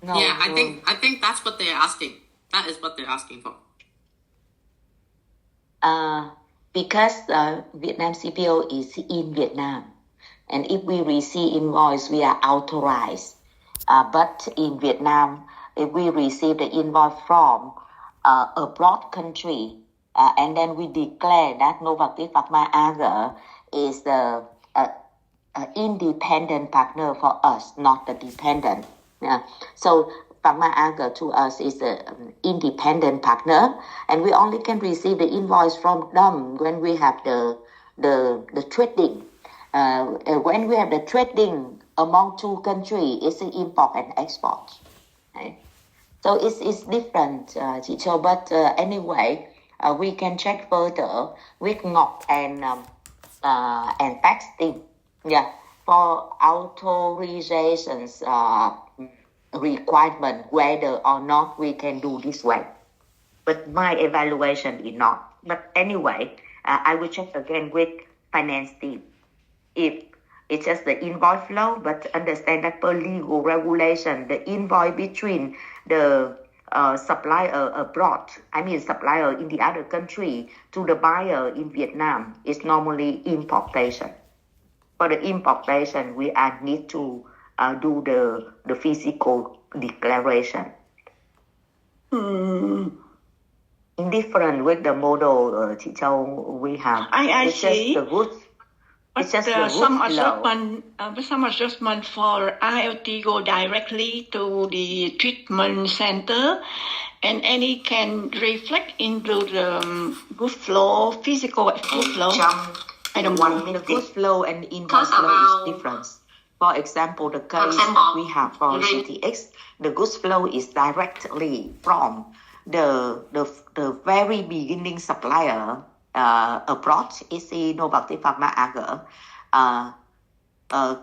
No, Yeah, I think that's what they're asking. That is what they're asking for. because Vietnam CPO is in Vietnam, and if we receive invoice, we are authorized. But in Vietnam, if we receive the invoice from a broad country, and then we declare that Novartis Pharma AG is the independent partner for us, not the dependent. Yeah. So Pharma AG to us is an independent partner, and we only can receive the invoice from them when we have the trading. When we have the trading among two countries, it's an import and export. Right? So it's different, chị Châu. But anyway, we can check further with Ngọc and tax team. Yeah, for authorizations requirement, whether or not we can do this way. But my evaluation is not. But anyway, I will check again with finance team. If it's just the invoice flow, but understand that per legal regulation, the invoice between the supplier abroad, supplier in the other country to the buyer in Vietnam is normally importation. For the importation, we need to do the physical declaration. Different with the model, chị Châu, we have. I it's see. Just the goods. But It's just some adjustment for IoT go directly to the treatment center, and any can reflect into the good flow, physical good flow. I don't want the good flow and invoice flow is different. For example, the case that we have for CTX, the goods flow is directly from the very beginning supplier abroad, is Novartis Pharma AG,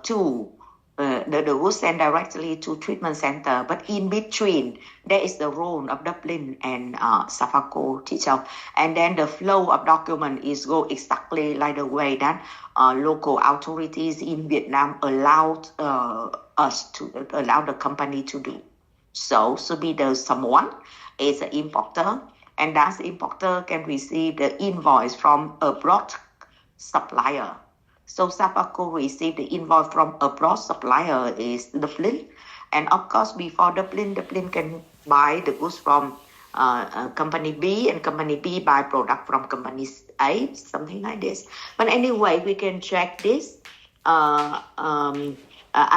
to the goods sent directly to treatment center. But in between, there is the role of Dublin and Safaco, teacher. And then the flow of document is go exactly like the way that local authorities in Vietnam allowed allow the company to do. So be the someone is an importer, and that importer can receive the invoice from abroad supplier. So Safaco received the invoice from abroad supplier is Dublin, and of course before Dublin can buy the goods from company B, and company B buy product from company A, something like this. But anyway, we can check this. I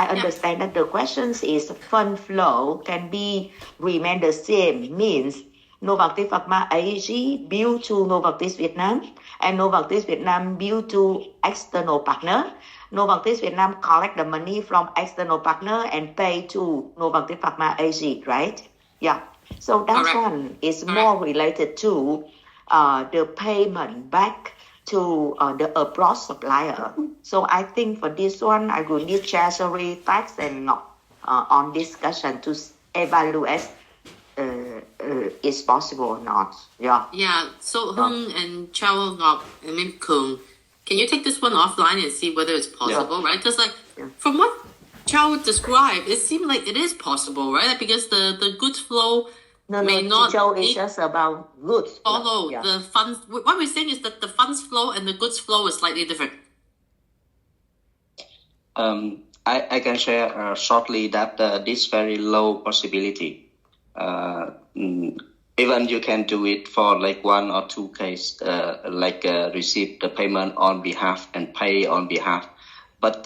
understand that the questions is fund flow can be remain the same, means Novartis Pharma AG bill to Novartis Vietnam, and Novartis Vietnam bill to external partner. Novartis Vietnam collect the money from external partner and pay to Novartis Pharma AG, right? Yeah. So that one is more related to the payment back to the abroad supplier. So I think for this one, I will need Treasury, tax, and on discussion to evaluate is possible or not. Yeah. Yeah. So Hung and Chow Ngọc and maybe Kung, can you take this one offline and see whether it's possible, right? Because from what Chow described, it seemed like it is possible, right? Because the goods flow may not. Chow is just about goods. Follow the funds. What we're saying is that the funds flow and the goods flow is slightly different. I can share shortly that this very low possibility. Even you can do it for like one or two cases, receive the payment on behalf and pay on behalf. But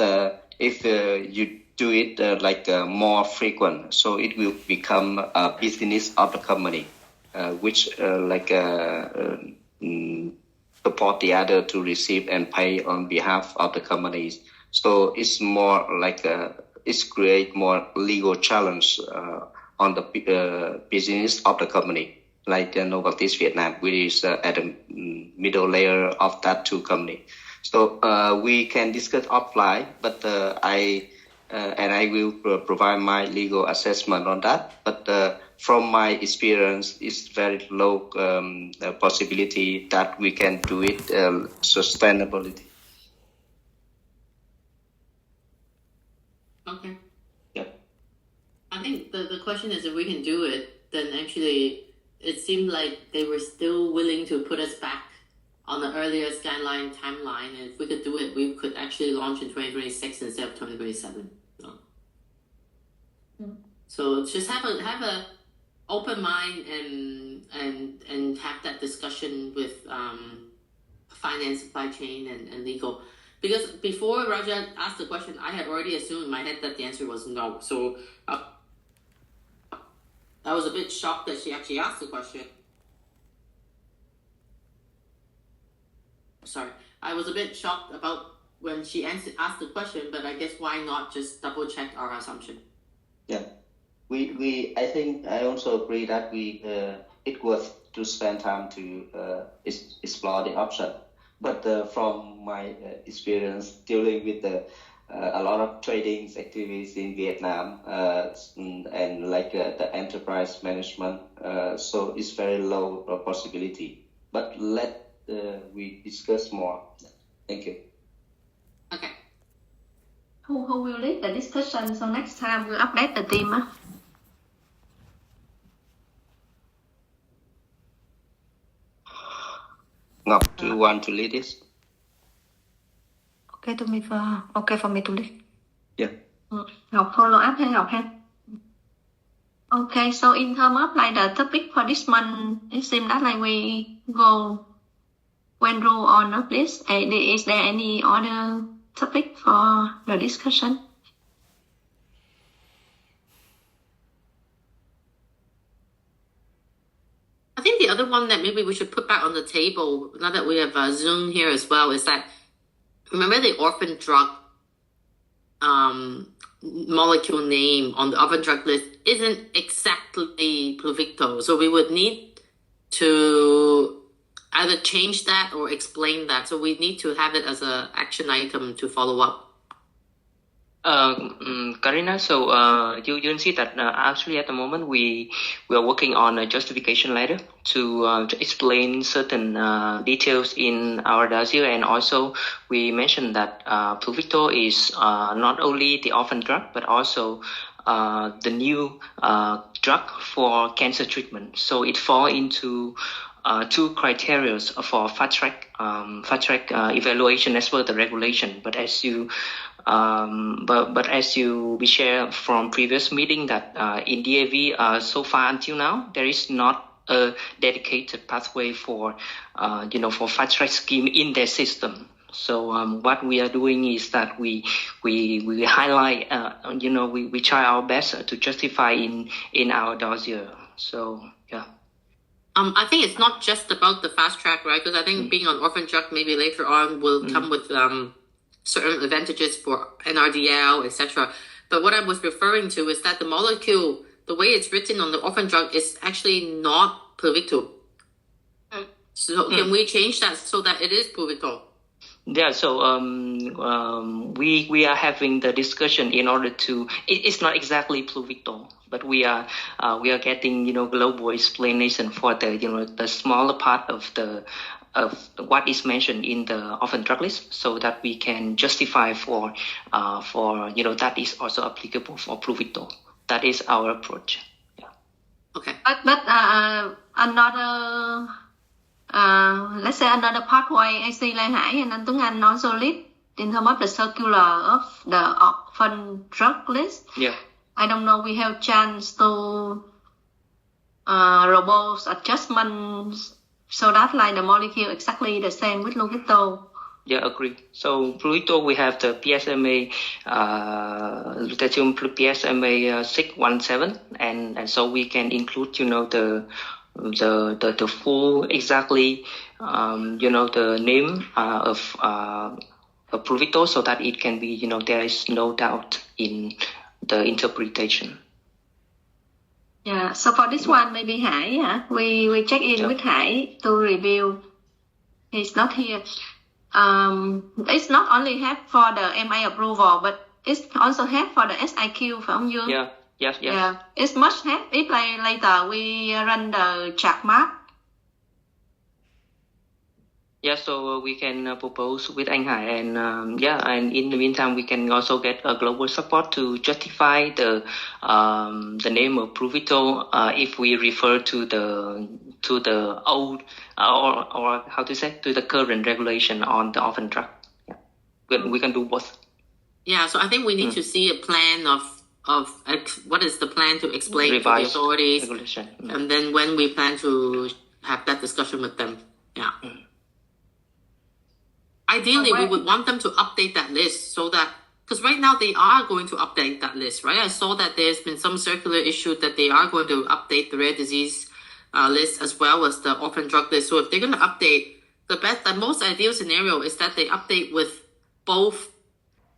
if you do it more frequent, so it will become a business of the company, which support the other to receive and pay on behalf of the companies. So it's more like it's create more legal challenge on the business of the company, like Novartis Vietnam, which is at the middle layer of that two company. So we can discuss offline, but I will provide my legal assessment on that. But from my experience, it's very low possibility that we can do it sustainability. Okay. Yeah. I think the question is if we can do it, then actually it seemed like they were still willing to put us back on the earlier Skyline timeline. And if we could do it, we could actually launch in 2026 instead of 2027. So just have a open mind and have that discussion with finance, supply chain, and legal. Because before Raja asked the question, I had already assumed in my head that the answer was no. So I was a bit shocked that she actually asked the question. Sorry, I was a bit shocked about when she asked the question, but I guess why not just double check our assumption? Yeah, I think I also agree that it worth to spend time to explore the option. But from my experience dealing with a lot of trading activities in Vietnam and like the enterprise management, so it's very low possibility. But let we discuss more. Thank you. Okay. Who will lead the discussion? So next time we'll update the team. Ngọc, do you want to lead this? Okay for me to lead. Yeah. Ngọc follow up hay Ngọc ha? Okay, so in terms of like the topic for this month, it seems that like we went through all of this. Is there any other topic for the discussion? I think the other one that maybe we should put back on the table, now that we have Zoom here as well, is that, remember the orphan drug molecule name on the orphan drug list isn't exactly Pluvicto. So we would need to either change that or explain that. So we need to have it as an action item to follow up. Karina, so you can see that actually at the moment we are working on a justification letter to explain certain details in our dossier, and also we mentioned that Pluvicto is not only the orphan drug but also the new drug for cancer treatment. So it falls into two criteria for fast track evaluation as per the regulation. But as you we share from previous meeting that in DAV so far until now there is not a dedicated pathway for for fast track scheme in their system. So what we are doing is that we highlight we try our best to justify in our dossier. So yeah. I think it's not just about the fast track, right? Because I think being on orphan drug maybe later on will come with certain advantages for NRDL, etc. But what I was referring to is that the molecule, the way it's written on the orphan drug, is actually not Pluvicto. So can we change that so that it is Pluvicto? Yeah, so we are having the discussion in order to. It's not exactly Pluvicto, but we are getting global explanation for the smaller part of what is mentioned in the orphan drug list, so that we can justify for that is also applicable for Pluvicto. That is our approach. Yeah. Okay. But another let's say another pathway, I see Lai Hải and Tuấn Anh also lead in terms of the circular of the orphan drug list. Yeah. I don't know we have chance to robust adjustments so that like the molecule exactly the same with Pluvicto. Yeah, agree. So Pluvicto we have the PSMA lutetium PSMA 617, and so we can include the full exactly the name of Pluvicto, so that it can be there is no doubt in the interpretation. Yeah, so for this one maybe Hải, we check in with Hải to review. He's not here. It's not only have for the MA approval, but it's also have for the SIQ, phải không Dương? Yeah. Yes. Yeah, it's must have if later we run the chart mark. Yeah, so we can propose with Anh Hải, and and in the meantime, we can also get a global support to justify the name of Provito if we refer to the old or how to say, to the current regulation on the orphan drug. Yeah, we can do both. Yeah, so I think we need to see a plan of what is the plan to explain to the Revised authorities, regulation. and then when we plan to have that discussion with them. Yeah. Ideally, we would want them to update that list so that, because right now they are going to update that list, right? I saw that there's been some circular issue that they are going to update the rare disease list as well as the orphan drug list. So if they're going to update, the most ideal scenario is that they update with both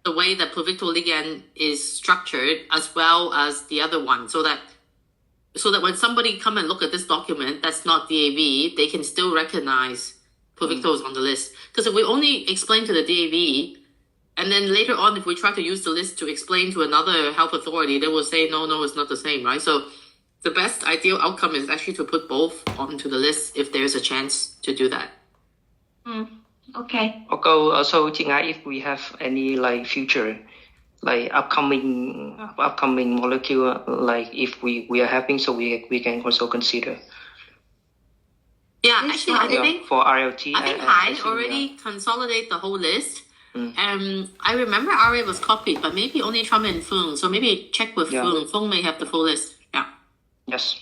the way that Pluvicto Ligand is structured as well as the other one, so that when somebody come and look at this document that's not DAV, they can still recognize Pluvicto is on the list. Because if we only explain to the DAV, and then later on, if we try to use the list to explain to another health authority, they will say, no, it's not the same, right? So the best ideal outcome is actually to put both onto the list if there's a chance to do that. Okay. So Chị Ngãi, if we have any like future, like upcoming molecule, like if we are having, so we can also consider. Yeah, actually, I think for RLT, I think Hai already consolidate the whole list. I remember RA was copied, but maybe only Trump and Fung. So maybe check with Fung. Fung may have the full list. Yeah. Yes.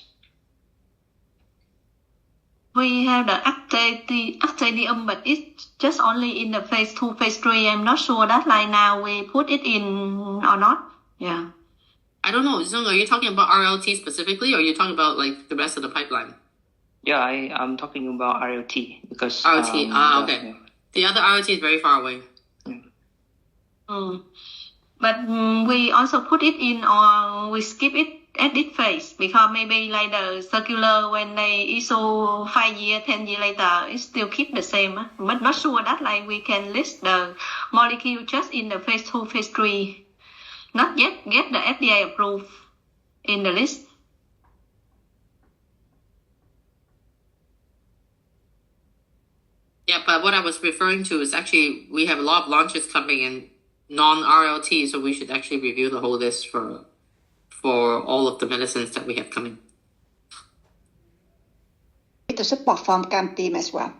We have the actinium, but it's just only in the phase 2, phase 3. I'm not sure that like now we put it in or not. Yeah. I don't know. Zung, are you talking about RLT specifically, or are you talking about like the rest of the pipeline? Yeah, I'm talking about RLT because RLT. Okay. Yeah. The other RLT is very far away. But we also put it in, or we skip it at this phase, because maybe like the circular when they issue 5 years, 10 years later, it still keep the same. But not sure that like we can list the molecule just in the phase 2, phase 3, not yet get the FDA approved in the list. Yeah, but what I was referring to is actually we have a lot of launches coming in non-RLT, so we should actually review the whole list for all of the medicines that we have coming. To support from CAM team as well.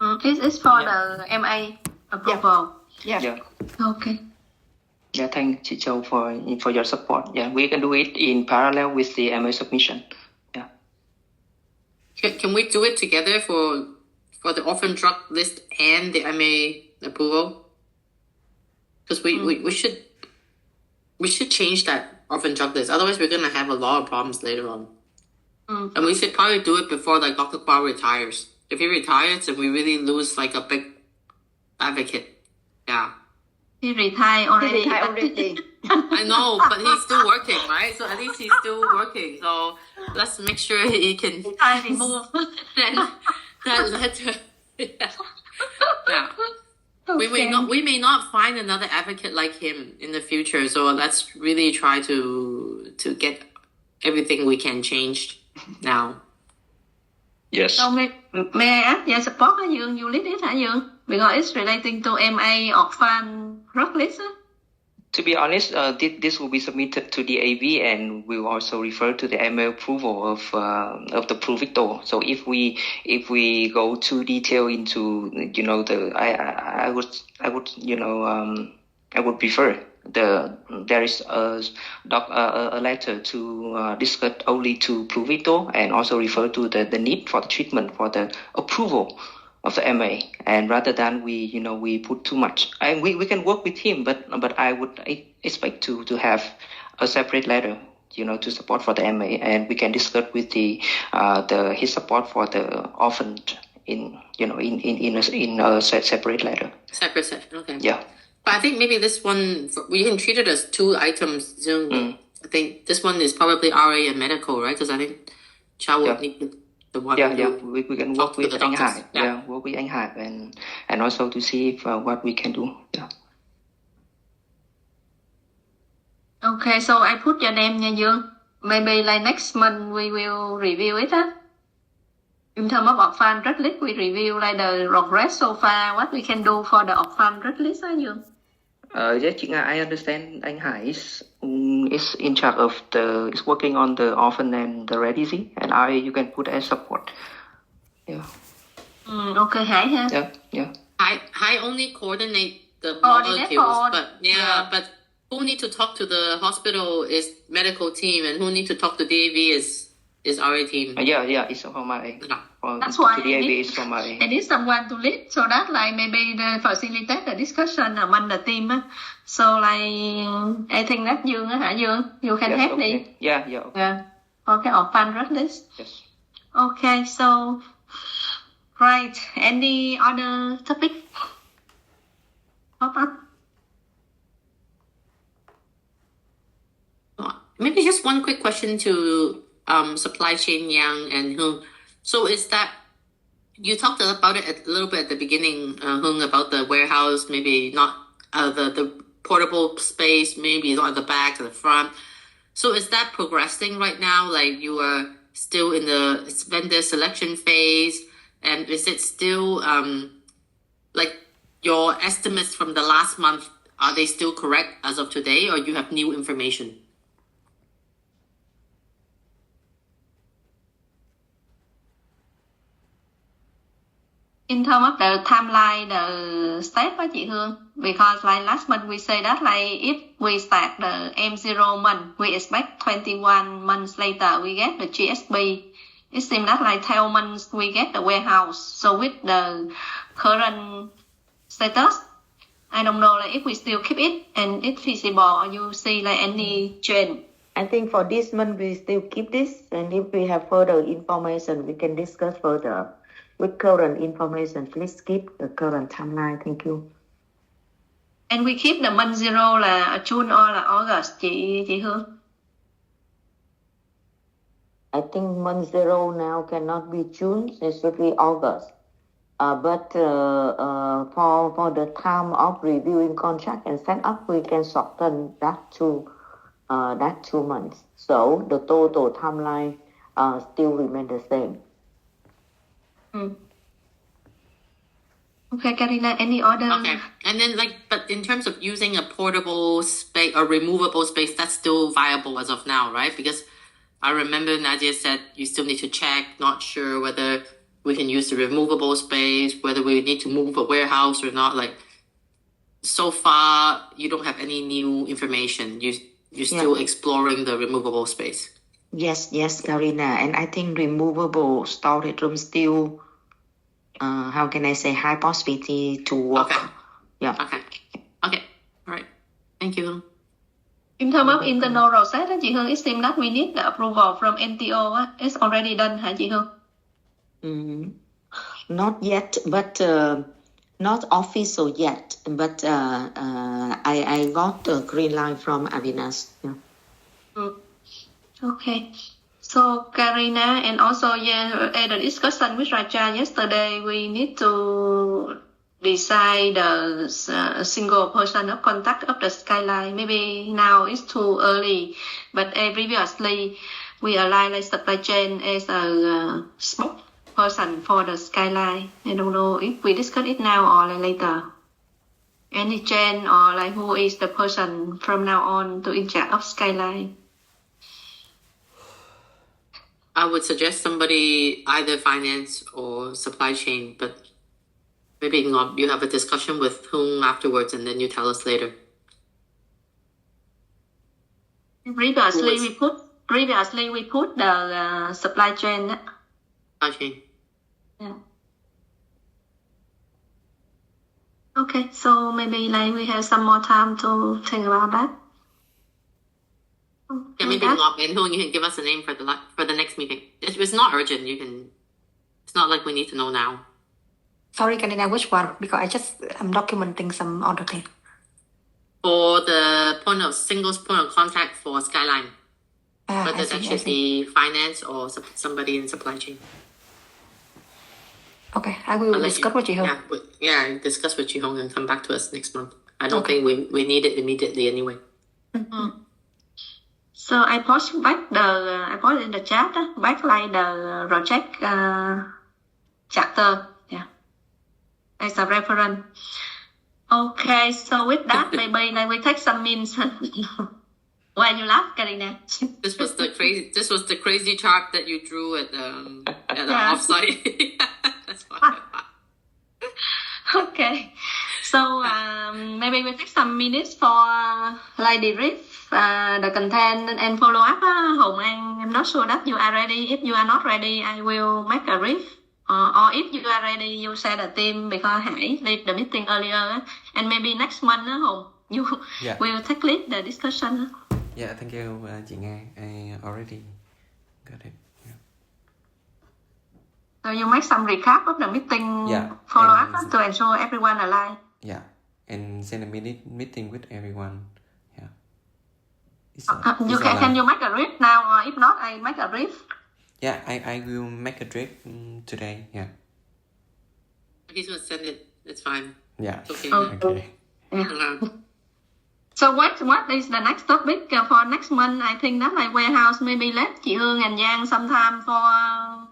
It's for the MA approval. Yeah. Okay. Yeah, thank you, Joe, for your support. Yeah, we can do it in parallel with the MA submission. Yeah. Can we do it together for the orphan drug list and the MA approval? Because we should change that orphan drug list. Otherwise, we're gonna have a lot of problems later on. And we should probably do it before like Dr. Kwao retires. If he retires, then we really lose like a big advocate. Yeah. He retired already. I know, but he's still working, right? So at least he's still working. So let's make sure he can. Yeah. Okay. We may not find another advocate like him in the future. So let's really try to get everything we can changed now. Yes. So may I ask your support, you lead it, Dương? Because it's relating to MA orphan drug list. To be honest, this will be submitted to the AV, and we will also refer to the MA approval of the Pluvicto. So if we go too detail into I would prefer there is a letter to discuss only to Pluvicto, and also refer to the need for the treatment for the approval of the MA, and rather than we put too much, and we can work with him, but I would expect to have a separate letter to support for the MA, and we can discuss with his support for the orphan in a separate letter. Separate session, okay. Yeah. But I think maybe this one we can treat it as two items. I think this one is probably RA and medical, right? Because I think Chow would need the one. Yeah. We can work with Anh Hải. Yeah, work with Anh Hải and also to see if what we can do. Yeah. Okay, so I put your name, nha Dương. Maybe like next month we will review it, huh? In terms of orphan red list, we review like the progress so far, what we can do for the orphan red list, hả Dương? Yes, chị Nga, I understand anh Hải is in charge of is working on the orphan and the red easy, and you can put as support. Yeah. Okay, Hải ha. Yeah. I only coordinate the molecules, but who need to talk to the hospital is medical team, and who need to talk to DAV is our team. Yeah, it's from my. That's why DAV is from my. I need someone to lead, so that like maybe facilitate the discussion among the team. So like I think that Dương hả Dương, you can help me. Yeah. Okay, orphan red list. Yes. Okay, so right, any other topic pop up? Maybe just one quick question to supply chain Yang and Hung. So is that you talked about it a little bit at the beginning, Hung, about the warehouse, maybe not the portable space, maybe not at the back or the front. So is that progressing right now? Like you are still in the vendor selection phase, and is it still like your estimates from the last month, are they still correct as of today, or you have new information? In terms of the timeline, the step đó chị Hương, because like last month we say that like if we start the M0 month, we expect 21 months later we get the GSB. It seems that like 12 months we get the warehouse. So with the current status, I don't know like if we still keep it and it's feasible, or you see like any change. I think for this month we still keep this, and if we have further information we can discuss further. With current information, please keep the current timeline. Thank you. And we keep the month 0 là June or là August, chị Hương? I think month 0 now cannot be June, it should be August. But for the time of reviewing contract and set up, we can shorten that to 2 months. So the total timeline still remain the same. Okay, Karina, any other? Okay, and then but in terms of using a portable space or removable space, that's still viable as of now, right? Because I remember Nadia said you still need to check, not sure whether we can use the removable space, whether we need to move a warehouse or not. Like, so far, you don't have any new information. You're still exploring the removable space. Yes, Karina, and I think removable storage room still, how can I say, high possibility to work. Okay. Yeah. Okay. All right. Thank you. In terms of internal process, chị Hương, it seems that we need the approval from NTO. It's already done, hả chị Hương? Not yet, but not official yet. But I got the green light from Avinash. Yeah. Okay. So Karina, and also the discussion with Raja yesterday, we need to decide the single person of contact of the Skyline. Maybe now it's too early, but previously we aligned like supply chain as a spokesperson for the Skyline. I don't know if we discuss it now or later. Any change or like who is the person from now on to in charge of Skyline? I would suggest somebody, either finance or supply chain, but maybe not. You have a discussion with whom afterwards, and then you tell us later. Previously we put the supply chain. Supply chain. Yeah. Okay, so maybe like we have some more time to think about that. Yeah, maybe log in. You can give us a name for the next meeting. It's not urgent. It's not like we need to know now. Sorry, Karina, which one? Because I'm documenting some other thing. For the single point of contact for Skyline. Whether that should be finance or somebody in supply chain. Okay, I will discuss with you. Yeah, discuss with you and come back to us next month. I don't think we need it immediately anyway. Mm-hmm. So I post in the chat back like the project chapter. Yeah, as a reference. Okay, so with that, maybe then we take some means. Why you laugh, Karina? This was the crazy chart that you drew at the offsite. That's why. Okay, so maybe we take some minutes for like debrief the content and follow up. Hồng Anh, I'm not sure that you are ready. If you are not ready, I will make a brief. Or if you are ready, you say the team because Hải leave the meeting earlier, and maybe next month, Hồng, you will take lead the discussion. Yeah, thank you, chị Nga. I already got it. Yeah. So you make some recap of the meeting, follow up to ensure everyone aligned. Yeah, and send a meeting with everyone. Yeah. Can you make a brief now, or if not, I make a brief. Yeah, I will make a brief today. Yeah. He's gonna send it. It's fine. Yeah. It's okay. Okay. Yeah. So what is the next topic for next month? I think that like warehouse maybe let chị Hương and Giang some time for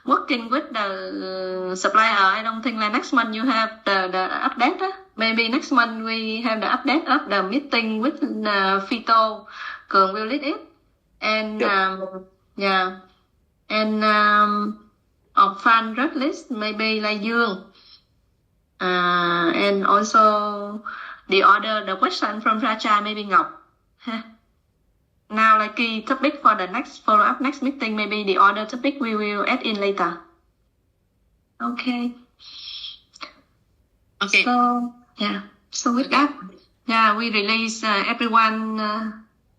working with the supplier. I don't think like next month you have the update. Maybe next month we have the update of the meeting with Fito. Cường will lead it. And and of fan red list maybe like Dương. And also the question from Racha maybe Ngọc. Now like key topic for the next follow up next meeting, maybe the order topic we will add in later. Okay. So with that, we release everyone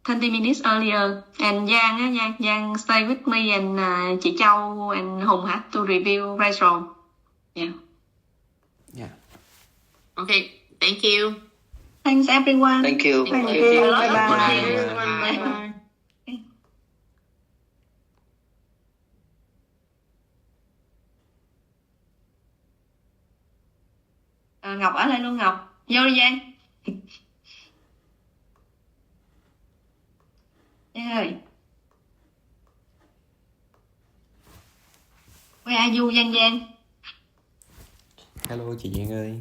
20 minutes earlier, and Giang stay with me and chị Châu and Hùng to review Retro. Yeah. Okay, thank you. Thanks everyone. Thank you. Thank you. Bye-bye. Ngọc ở đây luôn Ngọc. Vô đi Giang. Giang ơi. Where are you Giang? Hello chị Giang ơi.